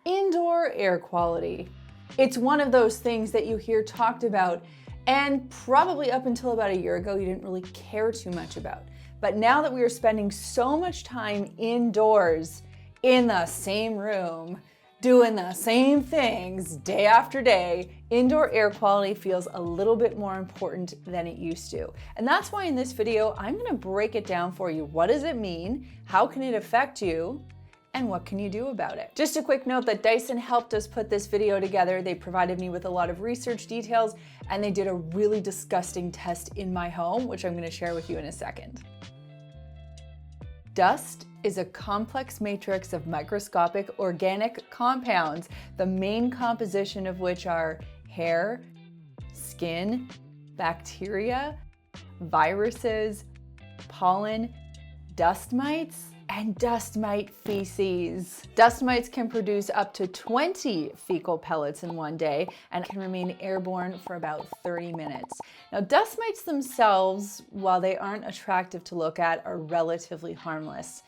Indoor air quality. It's one of those things that you hear talked about, and probably up until about a year ago, you didn't really care too much about. But now that we are spending so much time indoors, in the same room, doing the same things day after day, indoor air quality feels a little bit more important than it used to. And that's why in this video, I'm gonna break it down for you. What does it mean? How can it affect you? And what can you do about it? Just a quick note that Dyson helped us put this video together. They provided me with a lot of research details, and they did a really disgusting test in my home, which I'm gonna share with you in a second. Dust is a complex matrix of microscopic organic compounds, the main composition of which are hair, skin, bacteria, viruses, pollen, dust mites, and dust mite feces. Dust mites can produce up to 20 fecal pellets in one day and can remain airborne for about 30 minutes. Now, dust mites themselves, while they aren't attractive to look at, are relatively harmless.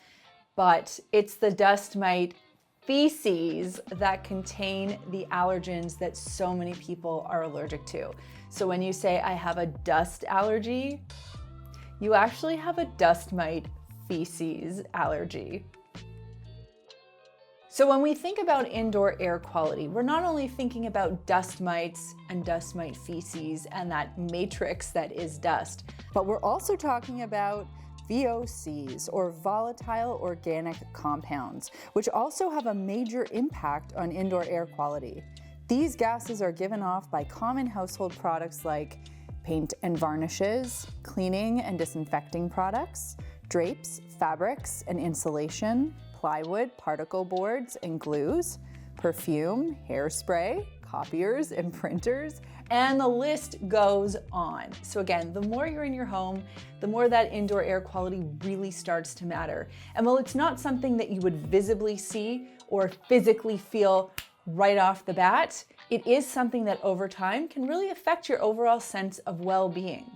But it's the dust mite feces that contain the allergens that so many people are allergic to. So when you say, I have a dust allergy, you actually have a dust mite feces allergy. So when we think about indoor air quality, we're not only thinking about dust mites and dust mite feces and that matrix that is dust, but we're also talking about VOCs, or volatile organic compounds, which also have a major impact on indoor air quality. These gases are given off by common household products like paint and varnishes, cleaning and disinfecting products, drapes, fabrics and insulation, plywood, particle boards and glues, perfume, hairspray, copiers and printers, and the list goes on. So again, the more you're in your home, the more that indoor air quality really starts to matter. And while it's not something that you would visibly see or physically feel right off the bat, it is something that over time can really affect your overall sense of well-being.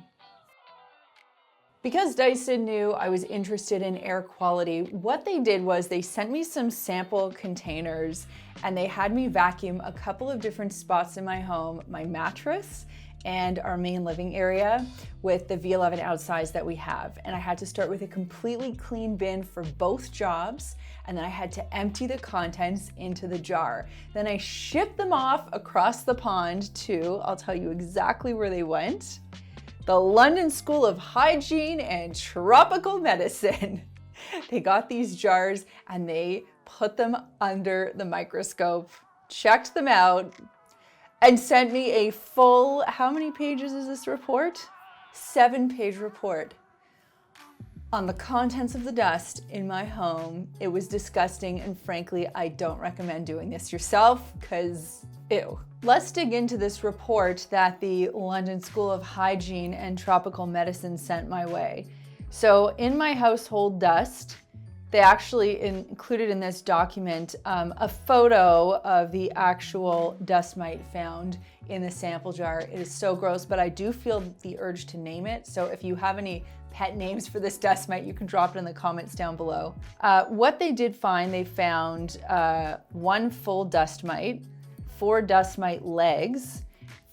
Because Dyson knew I was interested in air quality, what they did was they sent me some sample containers and they had me vacuum a couple of different spots in my home, my mattress and our main living area with the V11 outsize that we have. And I had to start with a completely clean bin for both jobs, and then I had to empty the contents into the jar. Then I shipped them off across the pond to, I'll tell you exactly where they went, the London School of Hygiene and Tropical Medicine. They got these jars and they put them under the microscope, checked them out, and sent me a full, how many pages is this report? 7-page report on the contents of the dust in my home. It was disgusting, and frankly, I don't recommend doing this yourself because ew. Let's dig into this report that the London School of Hygiene and Tropical Medicine sent my way. So in my household dust, they actually included in this document a photo of the actual dust mite found in the sample jar. It is so gross, but I do feel the urge to name it. So if you have any pet names for this dust mite, you can drop it in the comments down below. What they did find, they found 1 full dust mite, 4 dust mite legs,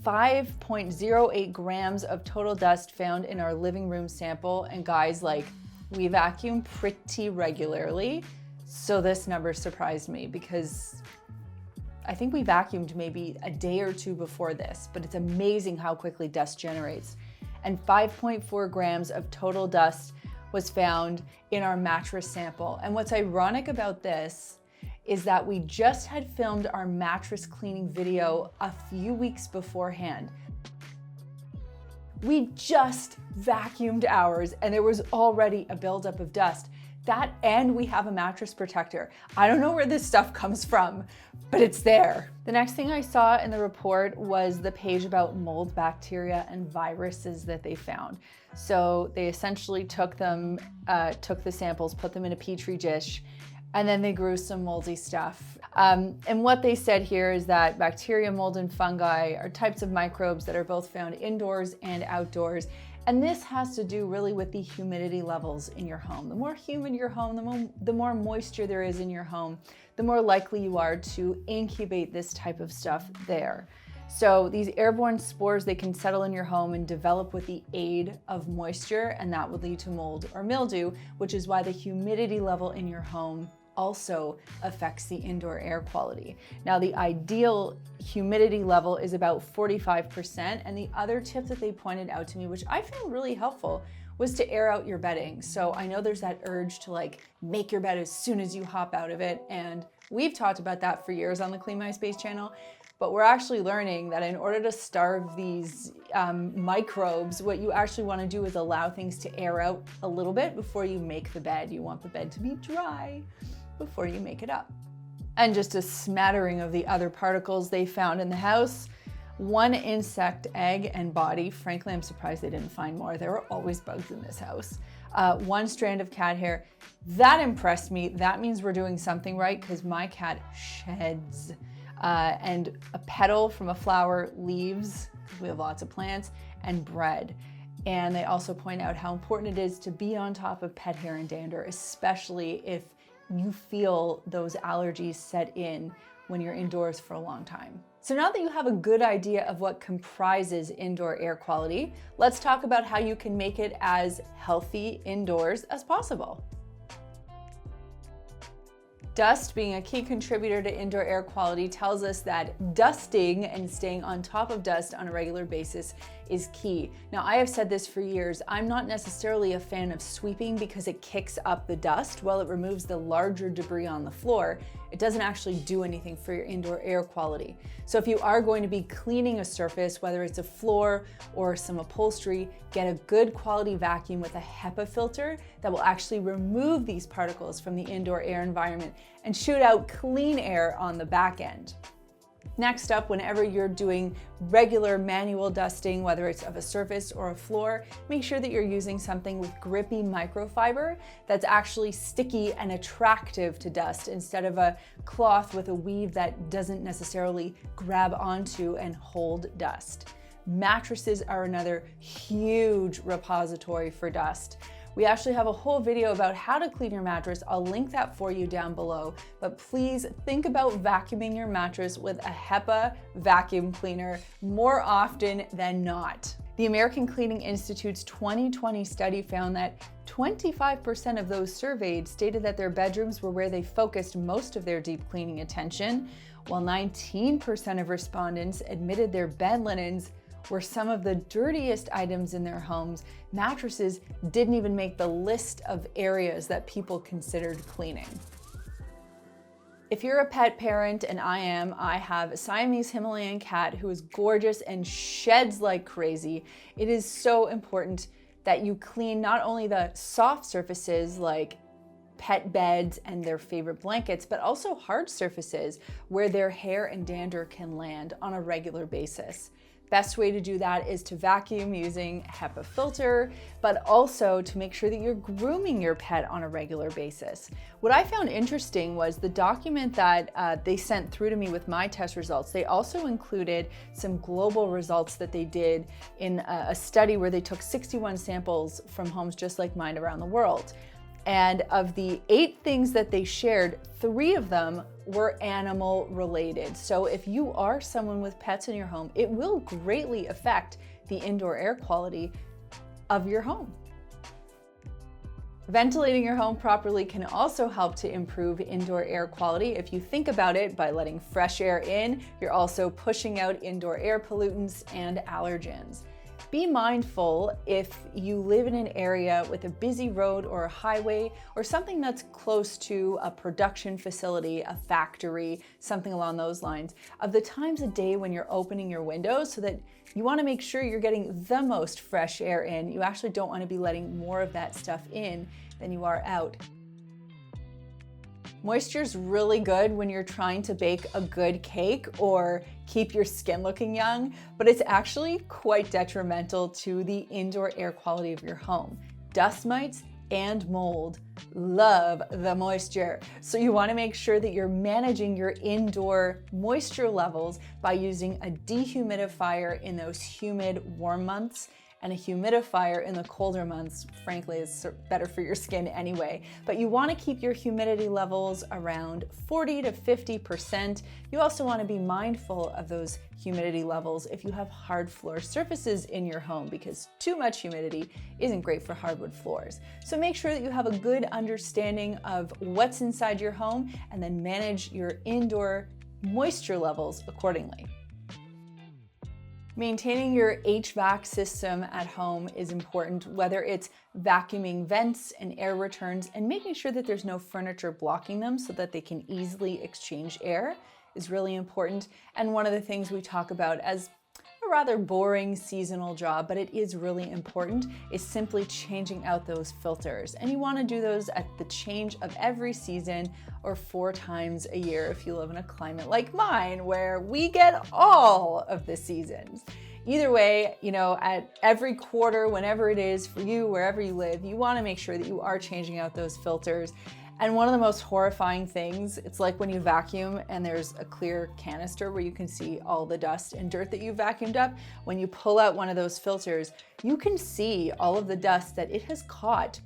5.08 grams of total dust found in our living room sample. And guys, like, we vacuum pretty regularly, so this number surprised me because I think we vacuumed maybe a day or two before this, but it's amazing how quickly dust generates. And 5.4 grams of total dust was found in our mattress sample. And what's ironic about this is that we just had filmed our mattress cleaning video a few weeks beforehand. We just vacuumed ours and there was already a buildup of dust. That, and we have a mattress protector. I don't know where this stuff comes from, but it's there. The next thing I saw in the report was the page about mold bacteria and viruses that they found. So they essentially took the samples, put them in a petri dish, and then they grew some moldy stuff. And what they said here is that bacteria, mold, and fungi are types of microbes that are both found indoors and outdoors, And this has to do really with the humidity levels in your home. The more humid your home, the more moisture there is in your home, the more likely you are to incubate this type of stuff there. So these airborne spores, they can settle in your home and develop with the aid of moisture, and that would lead to mold or mildew, which is why the humidity level in your home also affects the indoor air quality. Now, the ideal humidity level is about 45%, and the other tip that they pointed out to me, which I found really helpful, was to air out your bedding. So I know there's that urge to like make your bed as soon as you hop out of it, and we've talked about that for years on the Clean My Space channel, but we're actually learning that in order to starve these microbes, what you actually want to do is allow things to air out a little bit before you make the bed. You want the bed to be dry before you make it up. And just a smattering of the other particles they found in the house. 1 insect egg and body. Frankly, I'm surprised they didn't find more. There were always bugs in this house. 1 strand of cat hair. That impressed me. That means we're doing something right because my cat sheds. And a petal from a flower, leaves, because we have lots of plants, and bread. And they also point out how important it is to be on top of pet hair and dander, especially if you feel those allergies set in when you're indoors for a long time. So now that you have a good idea of what comprises indoor air quality, let's talk about how you can make it as healthy indoors as possible. Dust, being a key contributor to indoor air quality, tells us that dusting and staying on top of dust on a regular basis is key. Now, I have said this for years. I'm not necessarily a fan of sweeping because it kicks up the dust while it removes the larger debris on the floor. It doesn't actually do anything for your indoor air quality. So if you are going to be cleaning a surface, whether it's a floor or some upholstery, get a good quality vacuum with a HEPA filter that will actually remove these particles from the indoor air environment and shoot out clean air on the back end. Next up, whenever you're doing regular manual dusting, whether it's of a surface or a floor, make sure that you're using something with grippy microfiber that's actually sticky and attractive to dust instead of a cloth with a weave that doesn't necessarily grab onto and hold dust. Mattresses are another huge repository for dust. We actually have a whole video about how to clean your mattress. I'll link that for you down below, but please think about vacuuming your mattress with a HEPA vacuum cleaner more often than not. The American Cleaning Institute's 2020 study found that 25% of those surveyed stated that their bedrooms were where they focused most of their deep cleaning attention, while 19% of respondents admitted their bed linens were some of the dirtiest items in their homes. Mattresses didn't even make the list of areas that people considered cleaning. If you're a pet parent, and I have a Siamese Himalayan cat who is gorgeous and sheds like crazy. It is so important that you clean not only the soft surfaces like pet beds and their favorite blankets, but also hard surfaces where their hair and dander can land on a regular basis. Best way to do that is to vacuum using HEPA filter, but also to make sure that you're grooming your pet on a regular basis. What I found interesting was the document that they sent through to me with my test results. They also included some global results that they did in a study where they took 61 samples from homes just like mine around the world. And of the 8 things that they shared, 3 of them were animal related. So if you are someone with pets in your home, it will greatly affect the indoor air quality of your home. Ventilating your home properly can also help to improve indoor air quality. If you think about it, by letting fresh air in, you're also pushing out indoor air pollutants and allergens. Be mindful if you live in an area with a busy road or a highway or something that's close to a production facility, a factory, something along those lines, of the times of day when you're opening your windows so that you want to make sure you're getting the most fresh air in. You actually don't want to be letting more of that stuff in than you are out. Moisture's really good when you're trying to bake a good cake or keep your skin looking young, but it's actually quite detrimental to the indoor air quality of your home. Dust mites and mold love the moisture. So you want to make sure that you're managing your indoor moisture levels by using a dehumidifier in those humid, warm months, and a humidifier in the colder months, frankly, is better for your skin anyway. But you want to keep your humidity levels around 40 to 50%. You also want to be mindful of those humidity levels if you have hard floor surfaces in your home, because too much humidity isn't great for hardwood floors. So make sure that you have a good understanding of what's inside your home and then manage your indoor moisture levels accordingly. Maintaining your HVAC system at home is important, whether it's vacuuming vents and air returns and making sure that there's no furniture blocking them so that they can easily exchange air is really important. And one of the things we talk about as a rather boring seasonal job, but it is really important, is simply changing out those filters. And you want to do those at the change of every season or 4 times a year if you live in a climate like mine where we get all of the seasons. Either way, at every quarter, whenever it is for you, wherever you live, you want to make sure that you are changing out those filters. And one of the most horrifying things, it's like when you vacuum and there's a clear canister where you can see all the dust and dirt that you vacuumed up. When you pull out one of those filters, you can see all of the dust that it has caught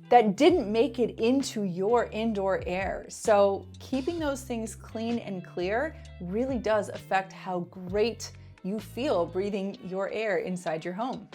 that didn't make it into your indoor air. So keeping those things clean and clear really does affect how great you feel breathing your air inside your home.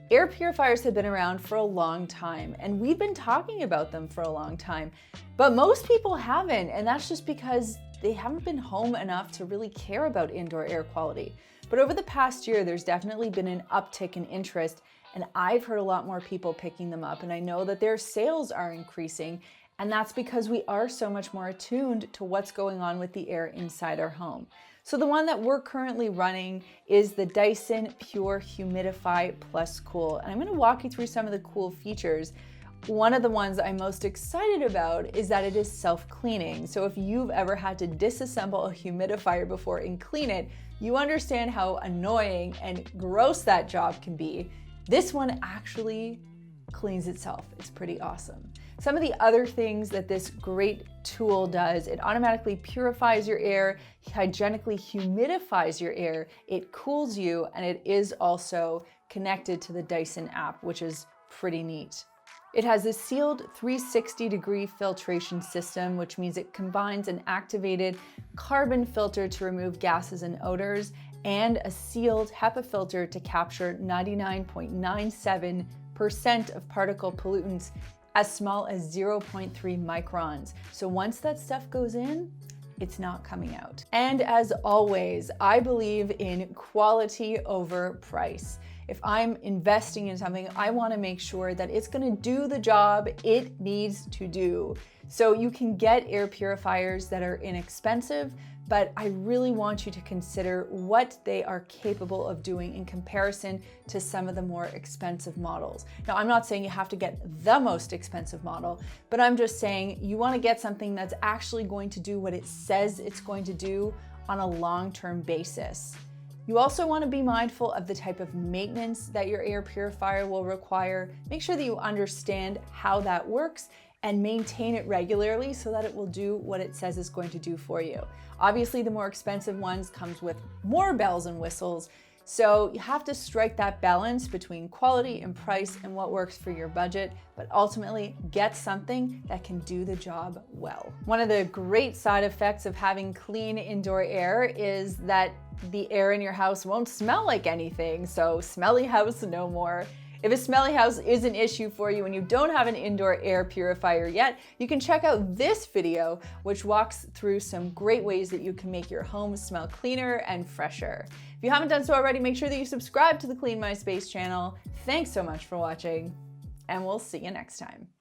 Air purifiers have been around for a long time, and we've been talking about them for a long time, but most people haven't, and that's just because they haven't been home enough to really care about indoor air quality. But over the past year, there's definitely been an uptick in interest, and I've heard a lot more people picking them up, and I know that their sales are increasing, and that's because we are so much more attuned to what's going on with the air inside our home. So the one that we're currently running is the Dyson Pure Humidify Plus Cool. And I'm gonna walk you through some of the cool features. One of the ones I'm most excited about is that it is self-cleaning. So if you've ever had to disassemble a humidifier before and clean it, you understand how annoying and gross that job can be. This one actually cleans itself. It's pretty awesome. Some of the other things that this great tool does, it automatically purifies your air, hygienically humidifies your air, it cools you, and it is also connected to the Dyson app, which is pretty neat. It has a sealed 360-degree filtration system, which means it combines an activated carbon filter to remove gases and odors, and a sealed HEPA filter to capture 99.97% of particle pollutants as small as 0.3 microns. So once that stuff goes in, it's not coming out. And as always, I believe in quality over price. If I'm investing in something, I want to make sure that it's going to do the job it needs to do. So you can get air purifiers that are inexpensive, but I really want you to consider what they are capable of doing in comparison to some of the more expensive models. Now, I'm not saying you have to get the most expensive model, but I'm just saying you want to get something that's actually going to do what it says it's going to do on a long-term basis. You also want to be mindful of the type of maintenance that your air purifier will require. Make sure that you understand how that works and maintain it regularly so that it will do what it says it's going to do for you. Obviously, the more expensive ones comes with more bells and whistles, so you have to strike that balance between quality and price and what works for your budget, but ultimately get something that can do the job well. One of the great side effects of having clean indoor air is that the air in your house won't smell like anything, so smelly house no more. If a smelly house is an issue for you and you don't have an indoor air purifier yet, you can check out this video, which walks through some great ways that you can make your home smell cleaner and fresher. If you haven't done so already, make sure that you subscribe to the Clean My Space channel. Thanks so much for watching, and we'll see you next time.